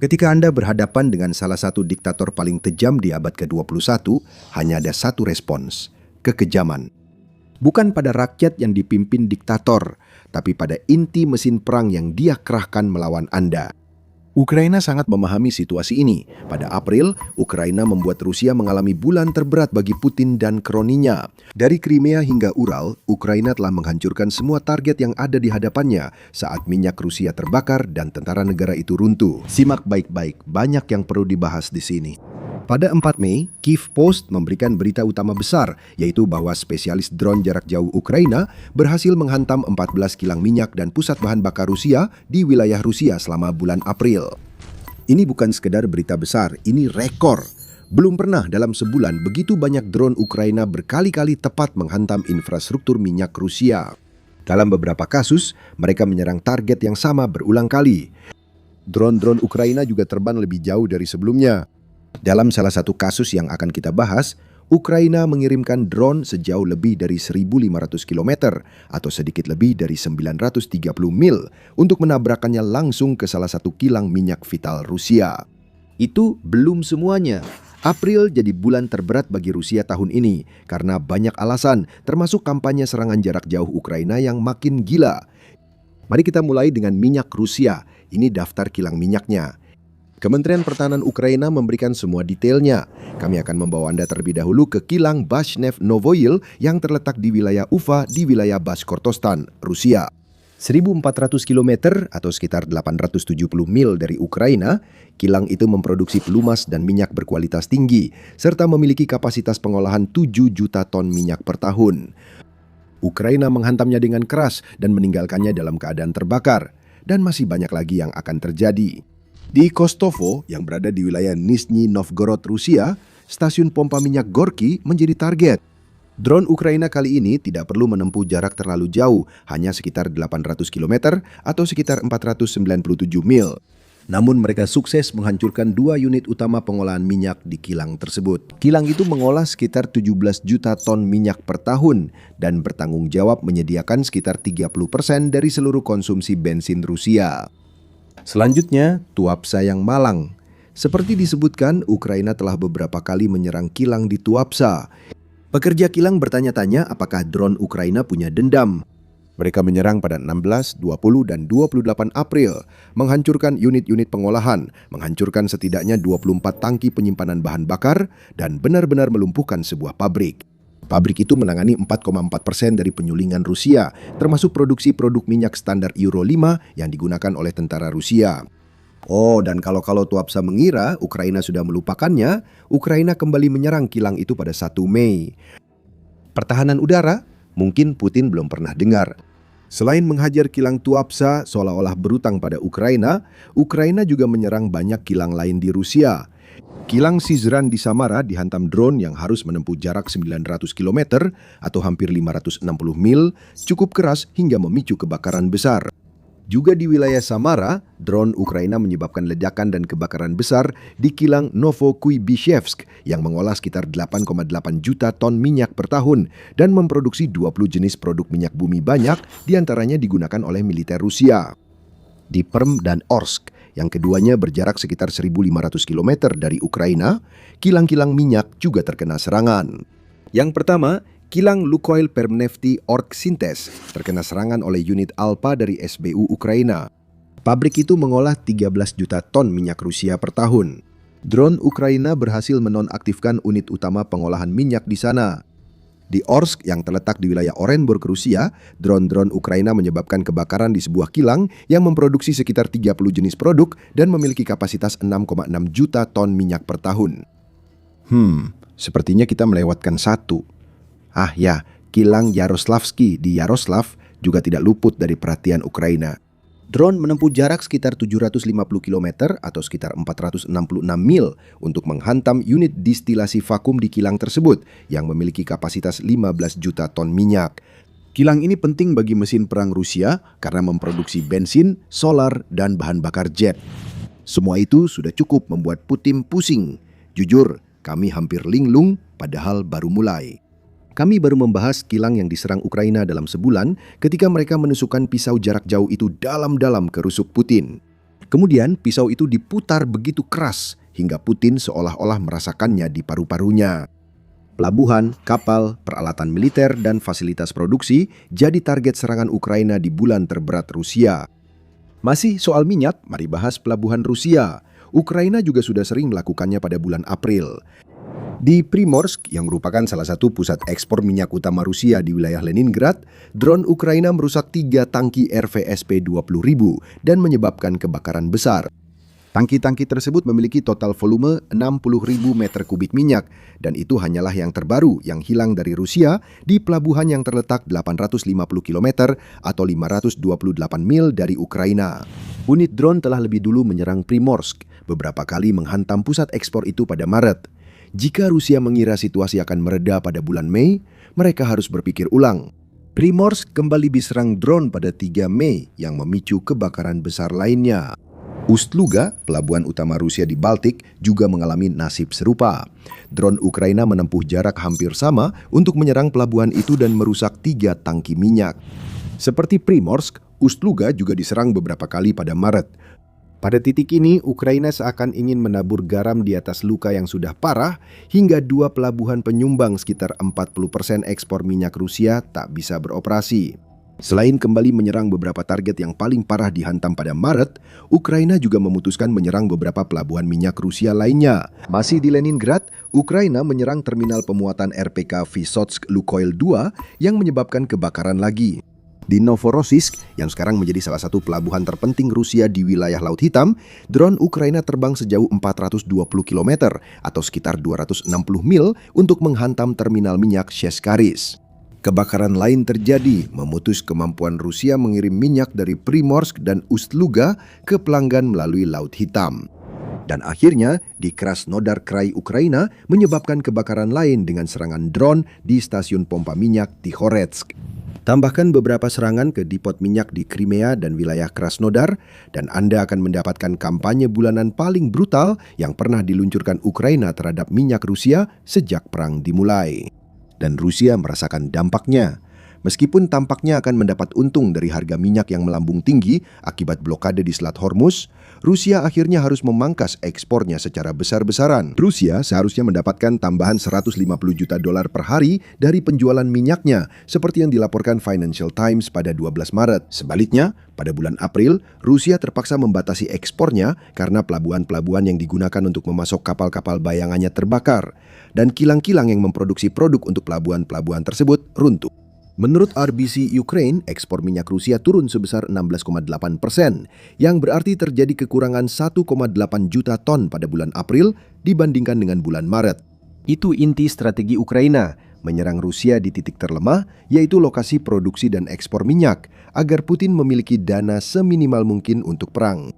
Ketika Anda berhadapan dengan salah satu diktator paling kejam di abad ke-21, hanya ada satu respons, kekejaman. Bukan pada rakyat yang dipimpin diktator, tapi pada inti mesin perang yang dia kerahkan melawan Anda. Ukraina sangat memahami situasi ini. Pada April, Ukraina membuat Rusia mengalami bulan terberat bagi Putin dan kroninya. Dari Crimea hingga Ural, Ukraina telah menghancurkan semua target yang ada di hadapannya saat minyak Rusia terbakar dan tentara negara itu runtuh. Simak baik-baik, banyak yang perlu dibahas di sini. Pada 4 Mei, Kyiv Post memberikan berita utama besar, yaitu bahwa spesialis drone jarak jauh Ukraina berhasil menghantam 14 kilang minyak dan pusat bahan bakar Rusia di wilayah Rusia selama bulan April. Ini bukan sekedar berita besar, ini rekor. Belum pernah dalam sebulan begitu banyak drone Ukraina berkali-kali tepat menghantam infrastruktur minyak Rusia. Dalam beberapa kasus, mereka menyerang target yang sama berulang kali. Drone-drone Ukraina juga terbang lebih jauh dari sebelumnya. Dalam salah satu kasus yang akan kita bahas, Ukraina mengirimkan drone sejauh lebih dari 1.500 km atau sedikit lebih dari 930 mil untuk menabrakkannya langsung ke salah satu kilang minyak vital Rusia. Itu belum semuanya. April jadi bulan terberat bagi Rusia tahun ini karena banyak alasan, termasuk kampanye serangan jarak jauh Ukraina yang makin gila. Mari kita mulai dengan minyak Rusia. Ini daftar kilang minyaknya. Kementerian Pertahanan Ukraina memberikan semua detailnya. Kami akan membawa Anda terlebih dahulu ke kilang Bashnev Novoil yang terletak di wilayah Ufa di wilayah Bashkortostan, Rusia. 1.400 km atau sekitar 870 mil dari Ukraina, kilang itu memproduksi pelumas dan minyak berkualitas tinggi, serta memiliki kapasitas pengolahan 7 juta ton minyak per tahun. Ukraina menghantamnya dengan keras dan meninggalkannya dalam keadaan terbakar. Dan masih banyak lagi yang akan terjadi. Di Kostovo, yang berada di wilayah Nizhny Novgorod, Rusia, stasiun pompa minyak Gorky menjadi target. Drone Ukraina kali ini tidak perlu menempuh jarak terlalu jauh, hanya sekitar 800 km atau sekitar 497 mil. Namun mereka sukses menghancurkan 2 unit utama pengolahan minyak di kilang tersebut. Kilang itu mengolah sekitar 17 juta ton minyak per tahun dan bertanggung jawab menyediakan sekitar 30% dari seluruh konsumsi bensin Rusia. Selanjutnya, Tuapsa yang malang. Seperti disebutkan, Ukraina telah beberapa kali menyerang kilang di Tuapsa. Pekerja kilang bertanya-tanya apakah drone Ukraina punya dendam. Mereka menyerang pada 16, 20, dan 28 April, menghancurkan unit-unit pengolahan, menghancurkan setidaknya 24 tangki penyimpanan bahan bakar, dan benar-benar melumpuhkan sebuah pabrik. Pabrik itu menangani 4,4% dari penyulingan Rusia, termasuk produksi produk minyak standar Euro 5 yang digunakan oleh tentara Rusia. Oh, dan kalau Tuapsa mengira Ukraina sudah melupakannya, Ukraina kembali menyerang kilang itu pada 1 Mei. Pertahanan udara, mungkin Putin belum pernah dengar. Selain menghajar kilang Tuapsa seolah-olah berutang pada Ukraina, Ukraina juga menyerang banyak kilang lain di Rusia. Kilang Syzran di Samara dihantam drone yang harus menempuh jarak 900 km atau hampir 560 mil, cukup keras hingga memicu kebakaran besar. Juga di wilayah Samara, drone Ukraina menyebabkan ledakan dan kebakaran besar di kilang Novokuibishevsk yang mengolah sekitar 8,8 juta ton minyak per tahun dan memproduksi 20 jenis produk minyak bumi banyak, diantaranya digunakan oleh militer Rusia. Di Perm dan Orsk, yang keduanya berjarak sekitar 1.500 km dari Ukraina, kilang-kilang minyak juga terkena serangan. Yang pertama, kilang Lukoil Permnefti Orgsintes terkena serangan oleh unit Alpa dari SBU Ukraina. Pabrik itu mengolah 13 juta ton minyak Rusia per tahun. Drone Ukraina berhasil menonaktifkan unit utama pengolahan minyak di sana. Di Orsk yang terletak di wilayah Orenburg, Rusia, drone-drone Ukraina menyebabkan kebakaran di sebuah kilang yang memproduksi sekitar 30 jenis produk dan memiliki kapasitas 6,6 juta ton minyak per tahun. Sepertinya kita melewatkan satu. Ah ya, kilang Yaroslavsky di Yaroslav juga tidak luput dari perhatian Ukraina. Drone menempuh jarak sekitar 750 km atau sekitar 466 mil untuk menghantam unit distilasi vakum di kilang tersebut yang memiliki kapasitas 15 juta ton minyak. Kilang ini penting bagi mesin perang Rusia karena memproduksi bensin, solar, dan bahan bakar jet. Semua itu sudah cukup membuat Putin pusing. Jujur, kami hampir linglung padahal baru mulai. Kami baru membahas kilang yang diserang Ukraina dalam sebulan ketika mereka menusukkan pisau jarak jauh itu dalam-dalam ke rusuk Putin. Kemudian pisau itu diputar begitu keras hingga Putin seolah-olah merasakannya di paru-parunya. Pelabuhan, kapal, peralatan militer, dan fasilitas produksi jadi target serangan Ukraina di bulan terberat Rusia. Masih soal minyak, mari bahas pelabuhan Rusia. Ukraina juga sudah sering melakukannya pada bulan April. Di Primorsk, yang merupakan salah satu pusat ekspor minyak utama Rusia di wilayah Leningrad, drone Ukraina merusak 3 tangki RVSP 20.000 dan menyebabkan kebakaran besar. Tangki-tangki tersebut memiliki total volume 60.000 meter kubik minyak, dan itu hanyalah yang terbaru yang hilang dari Rusia di pelabuhan yang terletak 850 km atau 528 mil dari Ukraina. Unit drone telah lebih dulu menyerang Primorsk, beberapa kali menghantam pusat ekspor itu pada Maret. Jika Rusia mengira situasi akan mereda pada bulan Mei, mereka harus berpikir ulang. Primorsk kembali diserang drone pada 3 Mei yang memicu kebakaran besar lainnya. Ust-Luga, pelabuhan utama Rusia di Baltik, juga mengalami nasib serupa. Drone Ukraina menempuh jarak hampir sama untuk menyerang pelabuhan itu dan merusak 3 tangki minyak. Seperti Primorsk, Ust-Luga juga diserang beberapa kali pada Maret. Pada titik ini, Ukraina seakan ingin menabur garam di atas luka yang sudah parah hingga 2 pelabuhan penyumbang sekitar 40% ekspor minyak Rusia tak bisa beroperasi. Selain kembali menyerang beberapa target yang paling parah dihantam pada Maret, Ukraina juga memutuskan menyerang beberapa pelabuhan minyak Rusia lainnya. Masih di Leningrad, Ukraina menyerang terminal pemuatan RPK Vysotsk Lukoil 2 yang menyebabkan kebakaran lagi. Di Novorossiysk, yang sekarang menjadi salah satu pelabuhan terpenting Rusia di wilayah Laut Hitam, drone Ukraina terbang sejauh 420 km atau sekitar 260 mil untuk menghantam terminal minyak Sheshkaris. Kebakaran lain terjadi, memutus kemampuan Rusia mengirim minyak dari Primorsk dan Ust-Luga ke pelanggan melalui Laut Hitam. Dan akhirnya, di Krasnodar Krai Ukraina menyebabkan kebakaran lain dengan serangan drone di stasiun pompa minyak Tikhoretsk. Tambahkan beberapa serangan ke depot minyak di Crimea dan wilayah Krasnodar, dan Anda akan mendapatkan kampanye bulanan paling brutal yang pernah diluncurkan Ukraina terhadap minyak Rusia sejak perang dimulai. Dan Rusia merasakan dampaknya. Meskipun tampaknya akan mendapat untung dari harga minyak yang melambung tinggi akibat blokade di Selat Hormuz, Rusia akhirnya harus memangkas ekspornya secara besar-besaran. Rusia seharusnya mendapatkan tambahan 150 juta dolar per hari dari penjualan minyaknya, seperti yang dilaporkan Financial Times pada 12 Maret. Sebaliknya, pada bulan April, Rusia terpaksa membatasi ekspornya karena pelabuhan-pelabuhan yang digunakan untuk memasok kapal-kapal bayangannya terbakar, dan kilang-kilang yang memproduksi produk untuk pelabuhan-pelabuhan tersebut runtuh. Menurut RBC Ukraine, ekspor minyak Rusia turun sebesar 16,8%, yang berarti terjadi kekurangan 1,8 juta ton pada bulan April dibandingkan dengan bulan Maret. Itu inti strategi Ukraina, menyerang Rusia di titik terlemah, yaitu lokasi produksi dan ekspor minyak, agar Putin memiliki dana seminimal mungkin untuk perang.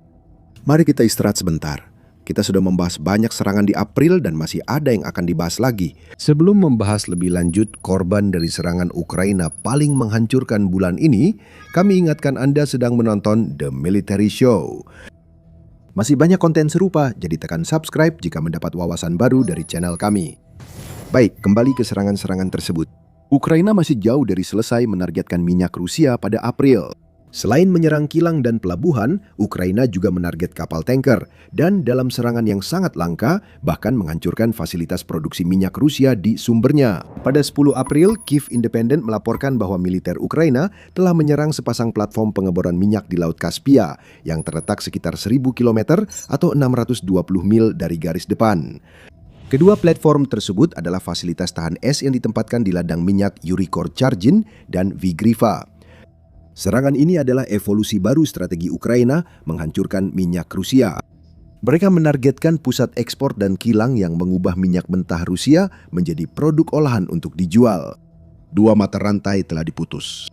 Mari kita istirahat sebentar. Kita sudah membahas banyak serangan di April dan masih ada yang akan dibahas lagi. Sebelum membahas lebih lanjut korban dari serangan Ukraina paling menghancurkan bulan ini, kami ingatkan Anda sedang menonton The Military Show. Masih banyak konten serupa, jadi tekan subscribe jika mendapat wawasan baru dari channel kami. Baik, kembali ke serangan-serangan tersebut. Ukraina masih jauh dari selesai menargetkan minyak Rusia pada April. Selain menyerang kilang dan pelabuhan, Ukraina juga menarget kapal tanker dan dalam serangan yang sangat langka bahkan menghancurkan fasilitas produksi minyak Rusia di sumbernya. Pada 10 April, Kiev Independent melaporkan bahwa militer Ukraina telah menyerang sepasang platform pengeboran minyak di Laut Kaspia yang terletak sekitar 1.000 km atau 620 mil dari garis depan. Kedua platform tersebut adalah fasilitas tahan es yang ditempatkan di ladang minyak Yuri Korchargin dan Vigriva. Serangan ini adalah evolusi baru strategi Ukraina menghancurkan minyak Rusia. Mereka menargetkan pusat ekspor dan kilang yang mengubah minyak mentah Rusia menjadi produk olahan untuk dijual. 2 mata rantai telah diputus.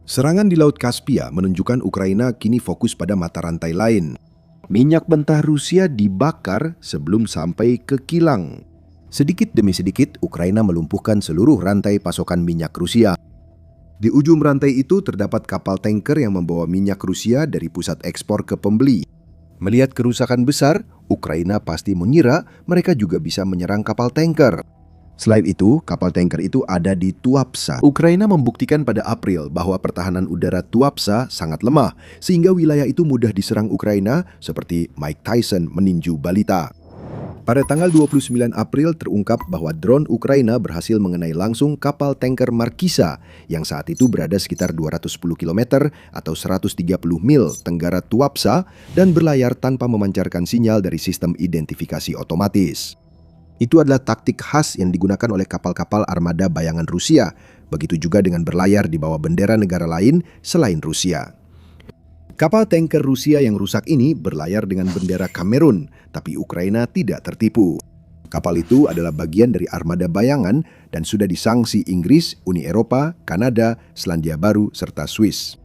Serangan di Laut Kaspia menunjukkan Ukraina kini fokus pada mata rantai lain. Minyak mentah Rusia dibakar sebelum sampai ke kilang. Sedikit demi sedikit, Ukraina melumpuhkan seluruh rantai pasokan minyak Rusia. Di ujung rantai itu terdapat kapal tanker yang membawa minyak Rusia dari pusat ekspor ke pembeli. Melihat kerusakan besar, Ukraina pasti mengira mereka juga bisa menyerang kapal tanker. Selain itu, kapal tanker itu ada di Tuapsa. Ukraina membuktikan pada April bahwa pertahanan udara Tuapsa sangat lemah, sehingga wilayah itu mudah diserang Ukraina seperti Mike Tyson meninju balita. Pada tanggal 29 April terungkap bahwa drone Ukraina berhasil mengenai langsung kapal tanker Markisa yang saat itu berada sekitar 210 km atau 130 mil tenggara Tuapsa dan berlayar tanpa memancarkan sinyal dari sistem identifikasi otomatis. Itu adalah taktik khas yang digunakan oleh kapal-kapal armada bayangan Rusia, begitu juga dengan berlayar di bawah bendera negara lain selain Rusia. Kapal tanker Rusia yang rusak ini berlayar dengan bendera Kamerun, tapi Ukraina tidak tertipu. Kapal itu adalah bagian dari armada bayangan dan sudah disangsi Inggris, Uni Eropa, Kanada, Selandia Baru, serta Swiss.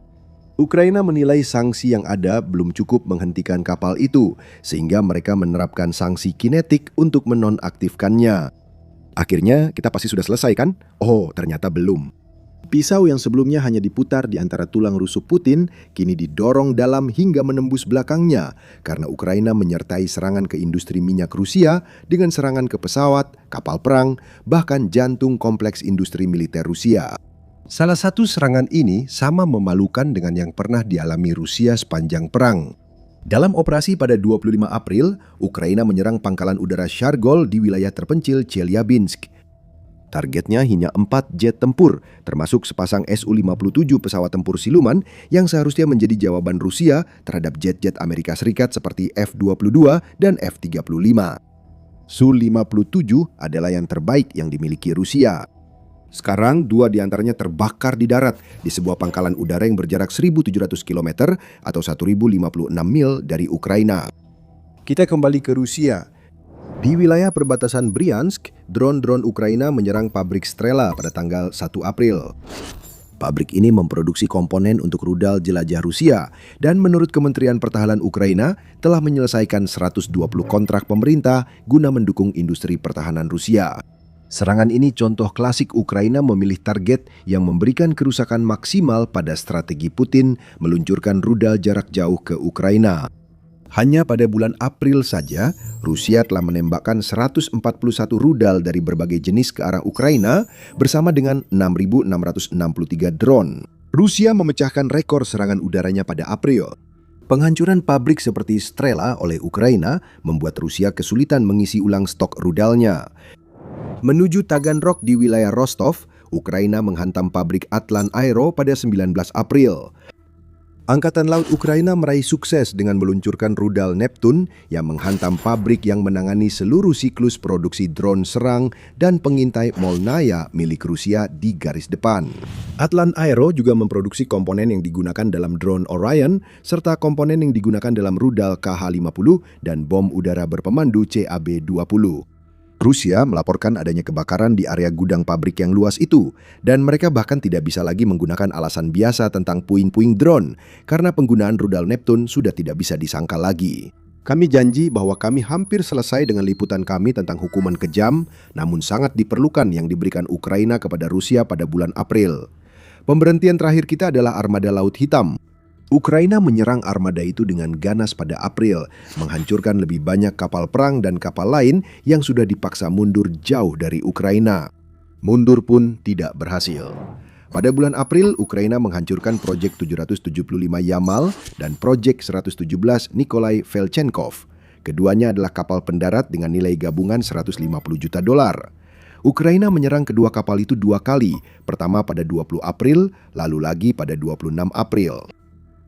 Ukraina menilai sanksi yang ada belum cukup menghentikan kapal itu, sehingga mereka menerapkan sanksi kinetik untuk menonaktifkannya. Akhirnya, kita pasti sudah selesai kan? Oh, ternyata belum. Pisau yang sebelumnya hanya diputar di antara tulang rusuk Putin, kini didorong dalam hingga menembus belakangnya, karena Ukraina menyertai serangan ke industri minyak Rusia dengan serangan ke pesawat, kapal perang, bahkan jantung kompleks industri militer Rusia. Salah satu serangan ini sama memalukan dengan yang pernah dialami Rusia sepanjang perang. Dalam operasi pada 25 April, Ukraina menyerang pangkalan udara Shargol di wilayah terpencil Chelyabinsk. Targetnya hanya 4 jet tempur, termasuk sepasang Su-57 pesawat tempur siluman yang seharusnya menjadi jawaban Rusia terhadap jet-jet Amerika Serikat seperti F-22 dan F-35. Su-57 adalah yang terbaik yang dimiliki Rusia. Sekarang, 2 diantaranya terbakar di darat di sebuah pangkalan udara yang berjarak 1.700 km atau 1.056 mil dari Ukraina. Kita kembali ke Rusia. Di wilayah perbatasan Bryansk, drone-drone Ukraina menyerang pabrik Strela pada tanggal 1 April. Pabrik ini memproduksi komponen untuk rudal jelajah Rusia dan menurut Kementerian Pertahanan Ukraina telah menyelesaikan 120 kontrak pemerintah guna mendukung industri pertahanan Rusia. Serangan ini contoh klasik Ukraina memilih target yang memberikan kerusakan maksimal pada strategi Putin meluncurkan rudal jarak jauh ke Ukraina. Hanya pada bulan April saja, Rusia telah menembakkan 141 rudal dari berbagai jenis ke arah Ukraina bersama dengan 6.663 drone. Rusia memecahkan rekor serangan udaranya pada April. Penghancuran pabrik seperti Strela oleh Ukraina membuat Rusia kesulitan mengisi ulang stok rudalnya. Menuju Taganrog di wilayah Rostov, Ukraina menghantam pabrik Atlan Aero pada 19 April. Angkatan Laut Ukraina meraih sukses dengan meluncurkan rudal Neptune yang menghantam pabrik yang menangani seluruh siklus produksi drone serang dan pengintai Molnaya milik Rusia di garis depan. Atlan Aero juga memproduksi komponen yang digunakan dalam drone Orion serta komponen yang digunakan dalam rudal KH-50 dan bom udara berpemandu CAB-20. Rusia melaporkan adanya kebakaran di area gudang pabrik yang luas itu, dan mereka bahkan tidak bisa lagi menggunakan alasan biasa tentang puing-puing drone, karena penggunaan rudal Neptune sudah tidak bisa disangkal lagi. Kami janji bahwa kami hampir selesai dengan liputan kami tentang hukuman kejam, namun sangat diperlukan yang diberikan Ukraina kepada Rusia pada bulan April. Pemberhentian terakhir kita adalah Armada Laut Hitam. Ukraina menyerang armada itu dengan ganas pada April, menghancurkan lebih banyak kapal perang dan kapal lain yang sudah dipaksa mundur jauh dari Ukraina. Mundur pun tidak berhasil. Pada bulan April, Ukraina menghancurkan Proyek 775 Yamal dan Proyek 117 Nikolai Velchenkov. Keduanya adalah kapal pendarat dengan nilai gabungan $150 juta. Ukraina menyerang kedua kapal itu 2 kali, pertama pada 20 April, lalu lagi pada 26 April.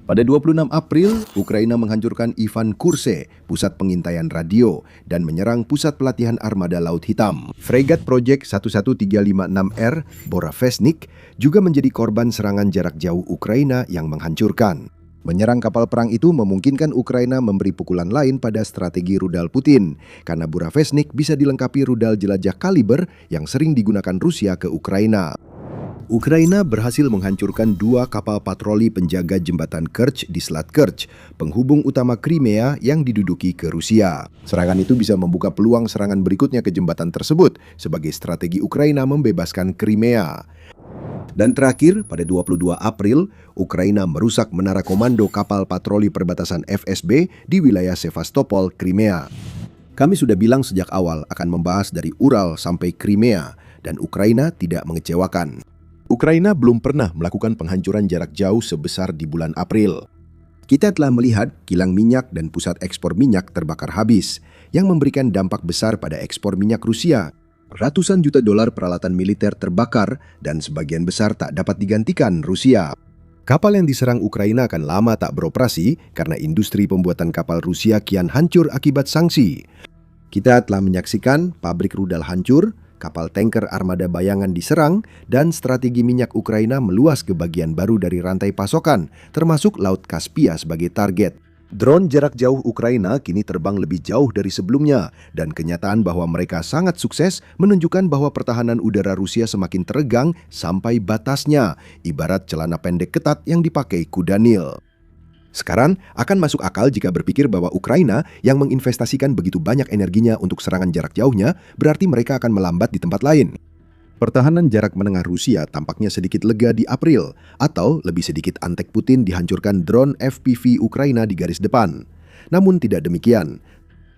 Pada 26 April, Ukraina menghancurkan Ivan Kurse, pusat pengintaian radio, dan menyerang pusat pelatihan armada Laut Hitam. Fregat Proyek 11356R, Boravesnik, juga menjadi korban serangan jarak jauh Ukraina yang menghancurkan. Menyerang kapal perang itu memungkinkan Ukraina memberi pukulan lain pada strategi rudal Putin, karena Boravesnik bisa dilengkapi rudal jelajah kaliber yang sering digunakan Rusia ke Ukraina. Ukraina berhasil menghancurkan 2 kapal patroli penjaga jembatan Kerch di Selat Kerch, penghubung utama Crimea yang diduduki ke Rusia. Serangan itu bisa membuka peluang serangan berikutnya ke jembatan tersebut sebagai strategi Ukraina membebaskan Crimea. Dan terakhir, pada 22 April, Ukraina merusak menara komando kapal patroli perbatasan FSB di wilayah Sevastopol, Crimea. Kami sudah bilang sejak awal akan membahas dari Ural sampai Crimea, dan Ukraina tidak mengecewakan. Ukraina belum pernah melakukan penghancuran jarak jauh sebesar di bulan April. Kita telah melihat kilang minyak dan pusat ekspor minyak terbakar habis, yang memberikan dampak besar pada ekspor minyak Rusia. Ratusan juta dolar peralatan militer terbakar dan sebagian besar tak dapat digantikan Rusia. Kapal yang diserang Ukraina akan lama tak beroperasi karena industri pembuatan kapal Rusia kian hancur akibat sanksi. Kita telah menyaksikan pabrik rudal hancur, kapal tanker armada bayangan diserang, dan strategi minyak Ukraina meluas ke bagian baru dari rantai pasokan, termasuk Laut Kaspia sebagai target. Drone jarak jauh Ukraina kini terbang lebih jauh dari sebelumnya, dan kenyataan bahwa mereka sangat sukses menunjukkan bahwa pertahanan udara Rusia semakin teregang sampai batasnya, ibarat celana pendek ketat yang dipakai kuda Nil. Sekarang akan masuk akal jika berpikir bahwa Ukraina yang menginvestasikan begitu banyak energinya untuk serangan jarak jauhnya, berarti mereka akan melambat di tempat lain. Pertahanan jarak menengah Rusia tampaknya sedikit lega di April, atau lebih sedikit antek Putin dihancurkan drone FPV Ukraina di garis depan. Namun tidak demikian.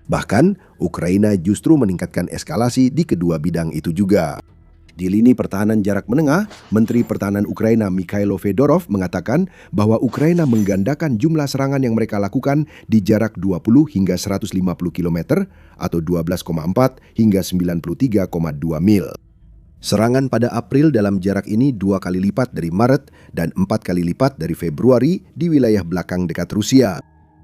Bahkan, Ukraina justru meningkatkan eskalasi di kedua bidang itu juga. Di lini pertahanan jarak menengah, Menteri Pertahanan Ukraina Mikhailo Fedorov mengatakan bahwa Ukraina menggandakan jumlah serangan yang mereka lakukan di jarak 20 hingga 150 km atau 12,4 hingga 93,2 mil. Serangan pada April dalam jarak ini 2 kali lipat dari Maret dan 4 kali lipat dari Februari di wilayah belakang dekat Rusia.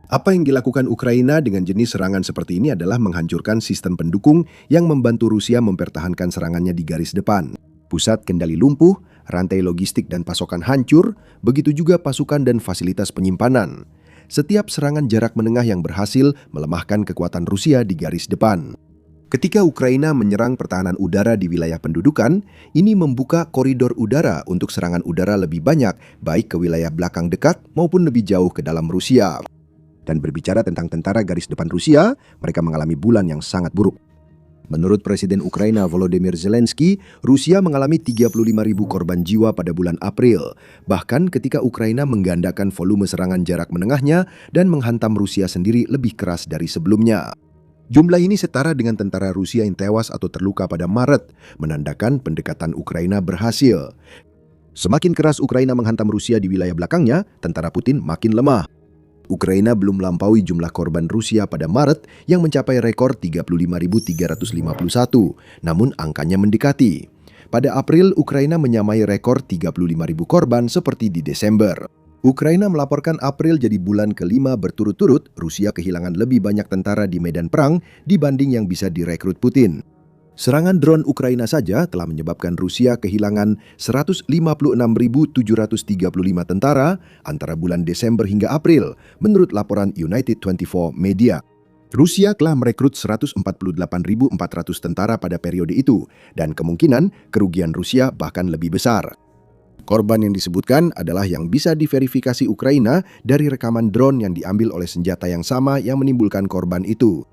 Apa yang dilakukan Ukraina dengan jenis serangan seperti ini adalah menghancurkan sistem pendukung yang membantu Rusia mempertahankan serangannya di garis depan. Pusat kendali lumpuh, rantai logistik dan pasokan hancur, begitu juga pasukan dan fasilitas penyimpanan. Setiap serangan jarak menengah yang berhasil melemahkan kekuatan Rusia di garis depan. Ketika Ukraina menyerang pertahanan udara di wilayah pendudukan, ini membuka koridor udara untuk serangan udara lebih banyak, baik ke wilayah belakang dekat maupun lebih jauh ke dalam Rusia. Dan berbicara tentang tentara garis depan Rusia, mereka mengalami bulan yang sangat buruk. Menurut Presiden Ukraina Volodymyr Zelensky, Rusia mengalami 35.000 korban jiwa pada bulan April, bahkan ketika Ukraina menggandakan volume serangan jarak menengahnya dan menghantam Rusia sendiri lebih keras dari sebelumnya. Jumlah ini setara dengan tentara Rusia yang tewas atau terluka pada Maret, menandakan pendekatan Ukraina berhasil. Semakin keras Ukraina menghantam Rusia di wilayah belakangnya, tentara Putin makin lemah. Ukraina belum melampaui jumlah korban Rusia pada Maret yang mencapai rekor 35.351, namun angkanya mendekati. Pada April, Ukraina menyamai rekor 35.000 korban seperti di Desember. Ukraina melaporkan April jadi bulan kelima berturut-turut Rusia kehilangan lebih banyak tentara di medan perang dibanding yang bisa direkrut Putin. Serangan drone Ukraina saja telah menyebabkan Rusia kehilangan 156.735 tentara antara bulan Desember hingga April, menurut laporan United 24 Media. Rusia telah merekrut 148.400 tentara pada periode itu, dan kemungkinan kerugian Rusia bahkan lebih besar. Korban yang disebutkan adalah yang bisa diverifikasi Ukraina dari rekaman drone yang diambil oleh senjata yang sama yang menimbulkan korban itu.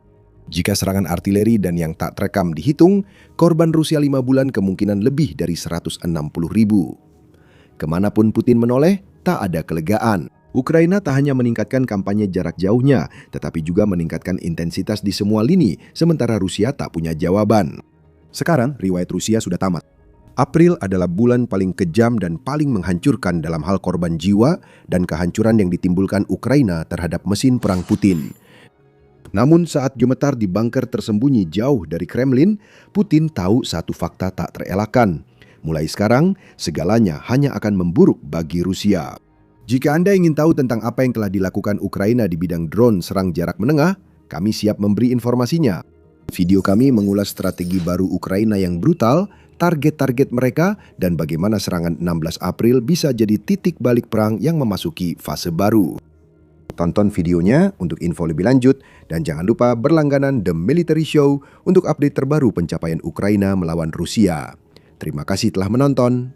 Jika serangan artileri dan yang tak terekam dihitung, korban Rusia 5 bulan kemungkinan lebih dari 160.000. Kemanapun Putin menoleh, tak ada kelegaan. Ukraina tak hanya meningkatkan kampanye jarak jauhnya, tetapi juga meningkatkan intensitas di semua lini, sementara Rusia tak punya jawaban. Sekarang, riwayat Rusia sudah tamat. April adalah bulan paling kejam dan paling menghancurkan dalam hal korban jiwa dan kehancuran yang ditimbulkan Ukraina terhadap mesin perang Putin. Namun saat gemetar di bunker tersembunyi jauh dari Kremlin, Putin tahu satu fakta tak terelakkan. Mulai sekarang, segalanya hanya akan memburuk bagi Rusia. Jika Anda ingin tahu tentang apa yang telah dilakukan Ukraina di bidang drone serang jarak menengah, kami siap memberi informasinya. Video kami mengulas strategi baru Ukraina yang brutal, target-target mereka, dan bagaimana serangan 16 April bisa jadi titik balik perang yang memasuki fase baru. Tonton videonya untuk info lebih lanjut dan jangan lupa berlangganan The Military Show untuk update terbaru pencapaian Ukraina melawan Rusia. Terima kasih telah menonton.